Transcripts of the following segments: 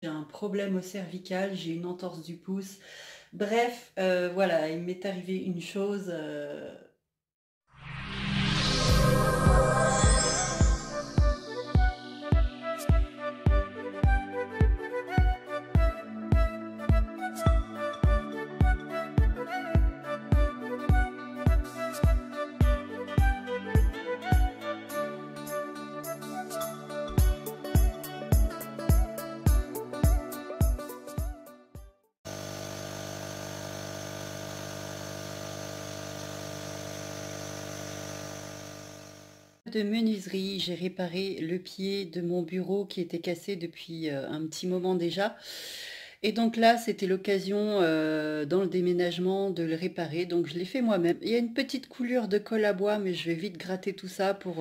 J'ai un problème au cervical, j'ai une entorse du pouce. Bref, voilà, il m'est arrivé une chose. De menuiserie, j'ai réparé le pied de mon bureau qui était cassé depuis un petit moment déjà. Et donc là, c'était l'occasion dans le déménagement de le réparer. Donc je l'ai fait moi-même. Il y a une petite coulure de colle à bois, mais je vais vite gratter tout ça pour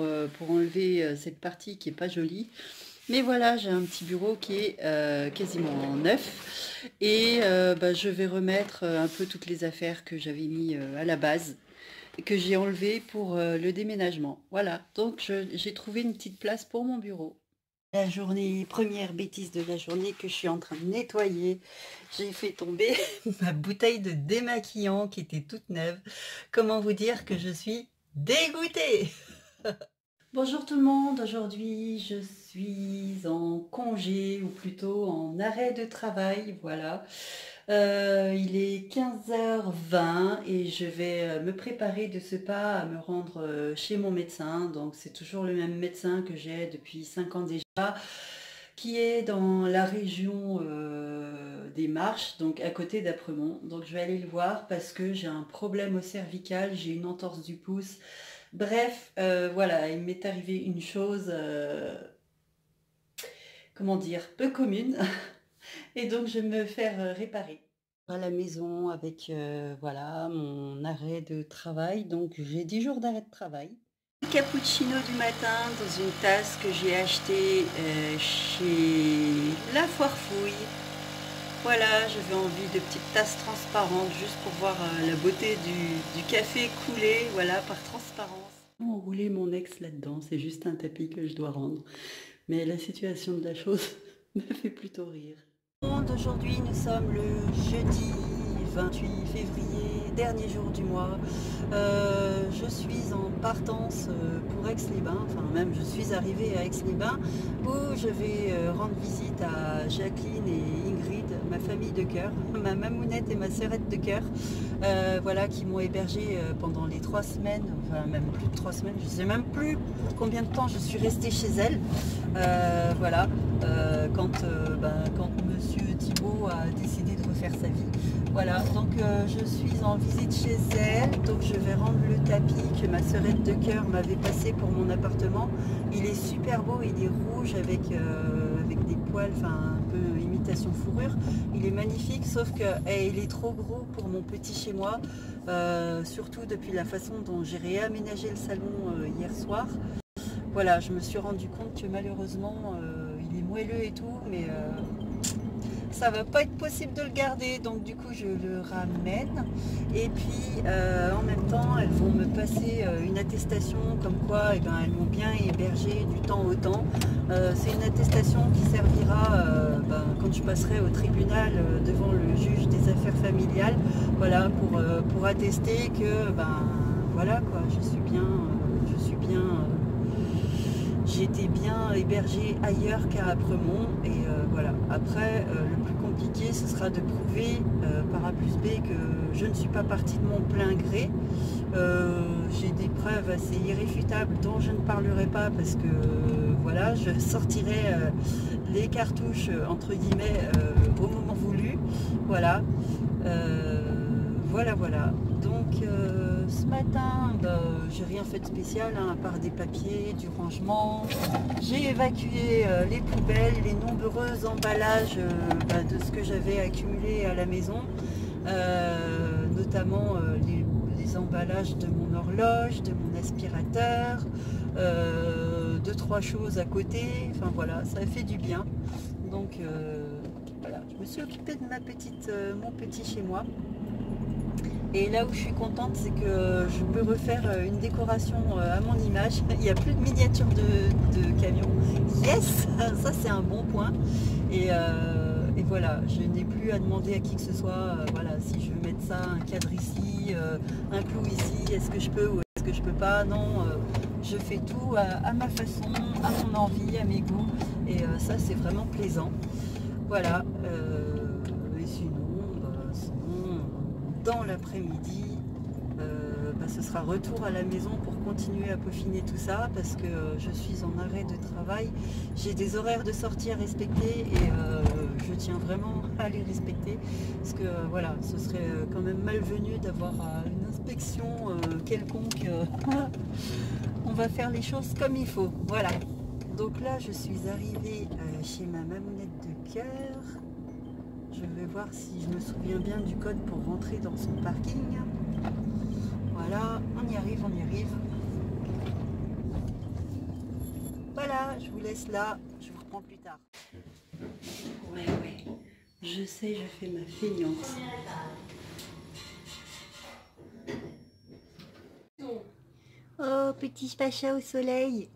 enlever cette partie qui est pas jolie. Mais voilà, j'ai un petit bureau qui est quasiment neuf. Et je vais remettre un peu toutes les affaires que j'avais mis à la base que j'ai enlevé pour le déménagement. Voilà, donc j'ai trouvé une petite place pour mon bureau. La journée, première bêtise de la journée que je suis en train de nettoyer, j'ai fait tomber ma bouteille de démaquillant qui était toute neuve. Comment vous dire que je suis dégoûtée? Bonjour tout le monde, aujourd'hui je suis en congé ou plutôt en arrêt de travail, voilà. Il est 15h20 et je vais me préparer de ce pas à me rendre chez mon médecin. Donc c'est toujours le même médecin que j'ai depuis 5 ans déjà, qui est dans la région des Marches, donc à côté d'Apremont. Donc je vais aller le voir parce que j'ai un problème au cervical, j'ai une entorse du pouce. Bref, voilà, il m'est arrivé une chose, comment dire, peu commune. Et donc je vais me faire réparer à la maison avec voilà mon arrêt de travail. Donc j'ai 10 jours d'arrêt de travail. Cappuccino du matin dans une tasse que j'ai achetée chez La Foire Fouille. Voilà, j'avais envie de petites tasses transparentes juste pour voir la beauté du café couler, voilà, par transparence. Enrouler mon ex là-dedans, c'est juste un tapis que je dois rendre. Mais la situation de la chose me fait plutôt rire. Aujourd'hui, nous sommes le jeudi 28 février, dernier jour du mois. Je suis en partance pour Aix-les-Bains, enfin même je suis arrivée à Aix-les-Bains où je vais rendre visite à Jacqueline et Ingrid, ma famille de cœur, ma mamounette et ma sœurette de cœur, voilà, qui m'ont hébergée pendant les 3 semaines, enfin même plus de 3 semaines, je ne sais même plus combien de temps je suis restée chez elles. Voilà, quand Monsieur Thibault a décidé de refaire sa vie. Voilà, donc je suis en visite chez elle, donc je vais rendre le tapis que ma sœurette de cœur m'avait passé pour mon appartement. Il est super beau, il est rouge avec des poils, enfin un peu imitation fourrure. Il est magnifique, sauf que il est trop gros pour mon petit chez moi, surtout depuis la façon dont j'ai réaménagé le salon hier soir. Voilà, je me suis rendu compte que malheureusement il est moelleux et tout, mais ça va pas être possible de le garder, donc du coup je le ramène. Et puis en même temps elles vont me passer une attestation comme quoi elles m'ont bien hébergé du temps au temps. C'est une attestation qui servira quand je passerai au tribunal devant le juge des affaires familiales, voilà, pour attester que voilà quoi, j'étais bien hébergée ailleurs qu'à Apremont. Et voilà, après le plus compliqué ce sera de prouver par A plus B que je ne suis pas partie de mon plein gré. J'ai des preuves assez irréfutables dont je ne parlerai pas parce que voilà, je sortirai les cartouches entre guillemets au moment voulu. Voilà, voilà. Donc ce matin, j'ai rien fait de spécial hein, à part des papiers, du rangement. J'ai évacué les poubelles, les nombreux emballages de ce que j'avais accumulé à la maison, notamment les emballages de mon horloge, de mon aspirateur, 2-3 choses à côté. Enfin voilà, ça a fait du bien. Donc voilà, je me suis occupée de mon petit chez moi. Et là où je suis contente, c'est que je peux refaire une décoration à mon image. Il n'y a plus de miniature de camion. Yes, ça c'est un bon point. Et voilà, je n'ai plus à demander à qui que ce soit, voilà, si je veux mettre ça, un cadre ici, un clou ici, est-ce que je peux ou est-ce que je peux pas, non, je fais tout à ma façon, à mon envie, à mes goûts, et ça c'est vraiment plaisant. Voilà, et sinon, dans l'après-midi, ce sera retour à la maison pour continuer à peaufiner tout ça parce que je suis en arrêt de travail. J'ai des horaires de sortie à respecter et je tiens vraiment à les respecter parce que voilà, ce serait quand même malvenu d'avoir une inspection quelconque. On va faire les choses comme il faut. Voilà. Donc là, je suis arrivée chez ma mamounette de cœur. Je vais voir si je me souviens bien du code pour rentrer dans son parking. Voilà, on y arrive, on y arrive. Voilà, je vous laisse là, je vous reprends plus tard. Ouais, je sais, je fais ma feignante. Oh, petit pacha au soleil.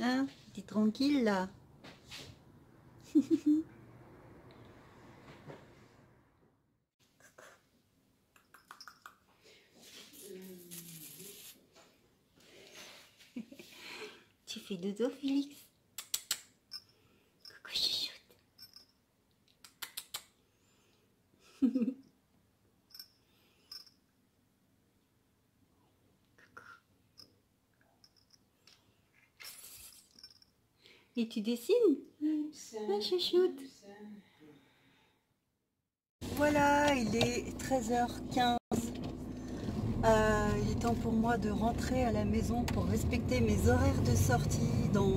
Hein, t'es tranquille là. Tu fais dodo, Félix? Coucou, chouchoute. Et tu dessines? Ah, chouchoute. Voilà, il est 13h15. Il est temps pour moi de rentrer à la maison pour respecter mes horaires de sortie dans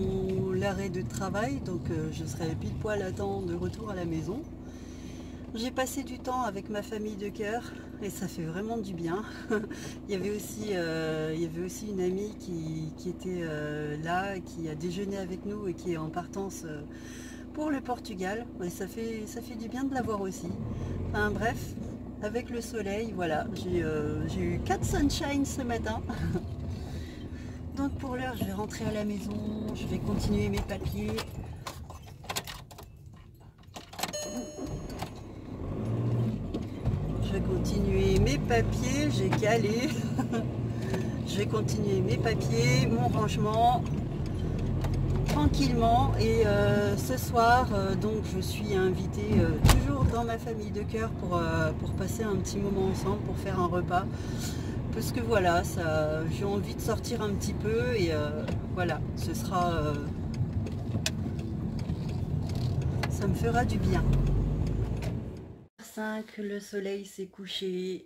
l'arrêt de travail. Donc je serai pile poil à temps de retour à la maison. J'ai passé du temps avec ma famille de cœur et ça fait vraiment du bien. il y avait aussi une amie qui était là, qui a déjeuné avec nous et qui est en partance pour le Portugal. Et ça fait du bien de la voir aussi. Enfin, bref, avec le soleil, voilà, j'ai eu 4 sunshine ce matin. Donc pour l'heure, je vais rentrer à la maison, je vais continuer mes papiers. Je vais continuer mes papiers, j'ai calé. Je vais continuer mes papiers, mon rangement, tranquillement. Et ce soir, donc je suis invitée toujours dans ma famille de cœur pour passer un petit moment ensemble, pour faire un repas. Parce que voilà, j'ai envie de sortir un petit peu et voilà, ça me fera du bien. 5, le soleil s'est couché,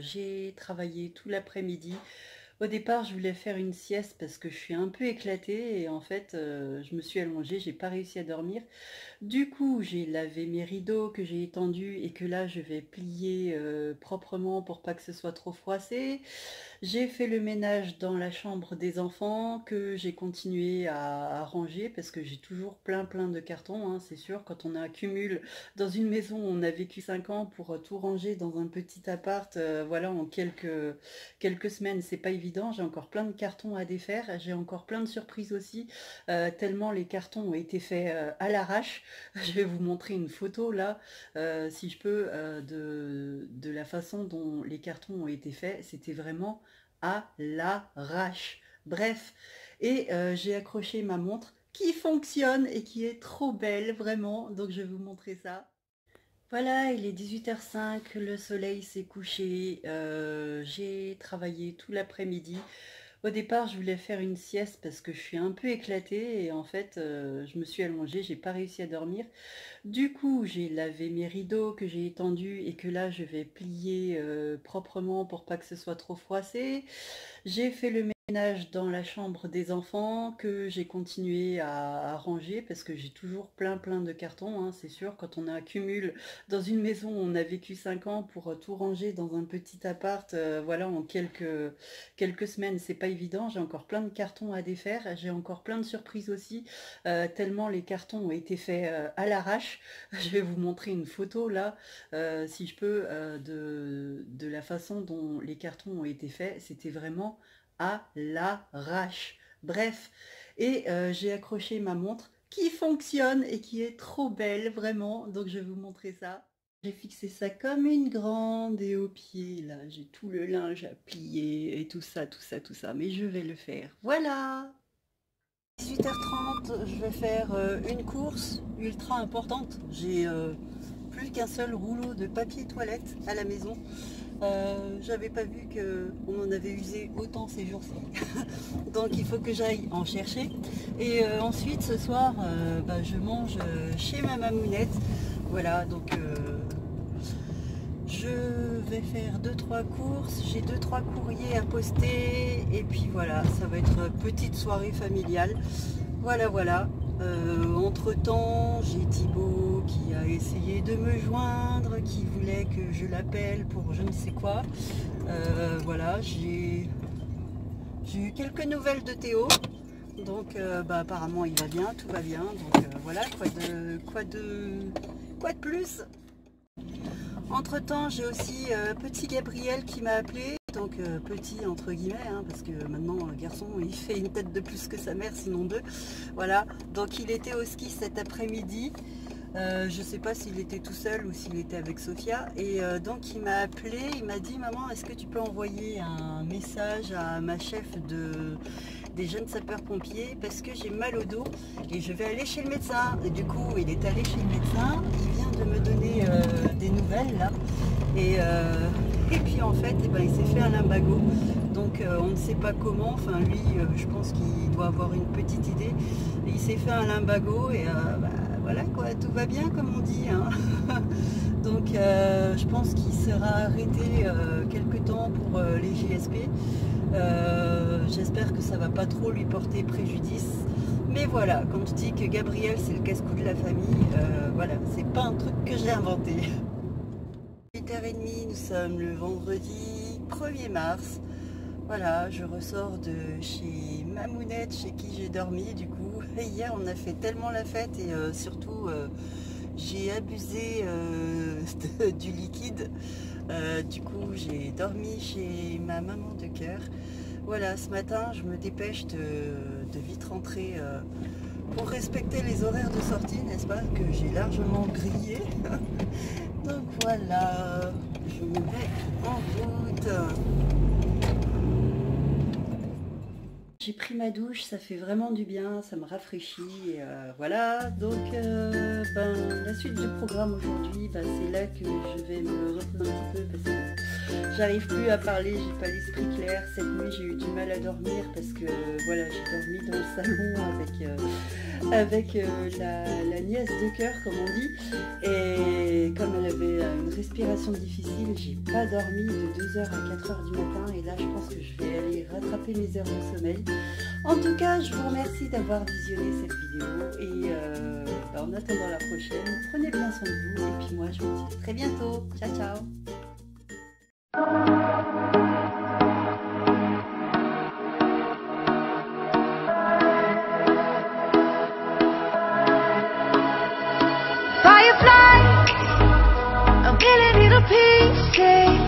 j'ai travaillé tout l'après-midi. Au départ, je voulais faire une sieste parce que je suis un peu éclatée et en fait, je me suis allongée, j'ai pas réussi à dormir. Du coup, j'ai lavé mes rideaux que j'ai étendus et que là, je vais plier proprement pour pas que ce soit trop froissé. J'ai fait le ménage dans la chambre des enfants que j'ai continué à ranger parce que j'ai toujours plein de cartons, hein, c'est sûr. Quand on accumule dans une maison, on a vécu 5 ans pour tout ranger dans un petit appart, voilà, en quelques semaines, c'est pas évident. J'ai encore plein de cartons à défaire, j'ai encore plein de surprises aussi, tellement les cartons ont été faits à l'arrache. Je vais vous montrer une photo là, si je peux, de la façon dont les cartons ont été faits. C'était vraiment à l'arrache. Bref, et j'ai accroché ma montre qui fonctionne et qui est trop belle, vraiment. Donc je vais vous montrer ça. Voilà, il est 18h05, le soleil s'est couché, j'ai travaillé tout l'après-midi. Au départ, je voulais faire une sieste parce que je suis un peu éclatée et en fait, je me suis allongée, j'ai pas réussi à dormir. Du coup, j'ai lavé mes rideaux que j'ai étendus et que là, je vais plier proprement pour pas que ce soit trop froissé. J'ai fait le ménage dans la chambre des enfants que j'ai continué à ranger parce que j'ai toujours plein de cartons, hein, c'est sûr. Quand on accumule dans une maison, on a vécu 5 ans pour tout ranger dans un petit appart, voilà, en quelques semaines, c'est pas évident. J'ai encore plein de cartons à défaire, j'ai encore plein de surprises aussi, tellement les cartons ont été faits à l'arrache. Je vais vous montrer une photo là, si je peux, de la façon dont les cartons ont été faits. C'était vraiment à l'arrache. Bref, et j'ai accroché ma montre qui fonctionne et qui est trop belle, vraiment. Donc je vais vous montrer ça. J'ai fixé ça comme une grande et au pied, là, j'ai tout le linge à plier et tout ça, tout ça, tout ça. Mais je vais le faire. Voilà! 18h30, je vais faire une course ultra importante. J'ai plus qu'un seul rouleau de papier toilette à la maison. J'avais pas vu qu'on en avait usé autant ces jours-ci. Donc il faut que j'aille en chercher. Et ensuite ce soir, je mange chez ma mamounette. Voilà, donc je vais faire 2-3 courses. J'ai 2-3 courriers à poster. Et puis voilà, ça va être petite soirée familiale. Voilà, voilà. Entre temps, j'ai Thibaut qui a essayé de me joindre, qui voulait que je l'appelle pour je ne sais quoi. Voilà, j'ai eu quelques nouvelles de Théo. Donc apparemment il va bien, tout va bien. Donc voilà, quoi de plus. Entre temps, j'ai aussi petit Gabriel qui m'a appelé. Donc petit entre guillemets, hein, parce que maintenant garçon il fait une tête de plus que sa mère, sinon deux. Voilà, donc il était au ski cet après-midi. Je sais pas s'il était tout seul ou s'il était avec Sophia. Et donc il m'a appelé, il m'a dit: maman, est-ce que tu peux envoyer un message à ma chef des jeunes sapeurs-pompiers parce que j'ai mal au dos et je vais aller chez le médecin. Et du coup il est allé chez le médecin, il vient de me donner des nouvelles là. Et puis en fait il s'est fait un lumbago. Donc on ne sait pas comment, enfin lui je pense qu'il doit avoir une petite idée. Et il s'est fait un lumbago et voilà quoi, tout va bien comme on dit, hein. Donc je pense qu'il sera arrêté quelque temps pour les JSP. J'espère que ça va pas trop lui porter préjudice. Mais voilà, quand je dis que Gabriel c'est le casse-cou de la famille, voilà, c'est pas un truc que j'ai inventé. 8h30, nous sommes le vendredi 1er mars. Voilà, je ressors de chez Mamounette, chez qui j'ai dormi du coup. Hier on a fait tellement la fête et surtout j'ai abusé du liquide. Du coup j'ai dormi chez ma maman de cœur. Voilà, ce matin je me dépêche de vite rentrer pour respecter les horaires de sortie, n'est-ce pas, que j'ai largement grillé. Donc voilà, je me mets en route. J'ai pris ma douche, ça fait vraiment du bien, ça me rafraîchit. Et voilà, donc la suite du programme aujourd'hui, c'est là que je vais me reposer un petit peu parce que j'arrive plus à parler, j'ai pas l'esprit clair. Cette nuit j'ai eu du mal à dormir parce que voilà, j'ai dormi dans le salon avec la nièce de cœur comme on dit. Et comme elle avait une respiration difficile, j'ai pas dormi de 2h à 4h du matin. Et là je pense que je vais aller rattraper mes heures de sommeil. En tout cas, je vous remercie d'avoir visionné cette vidéo et en attendant la prochaine, prenez bien soin de vous et puis moi je vous dis à très bientôt. Ciao ciao. Firefly, a million little pieces.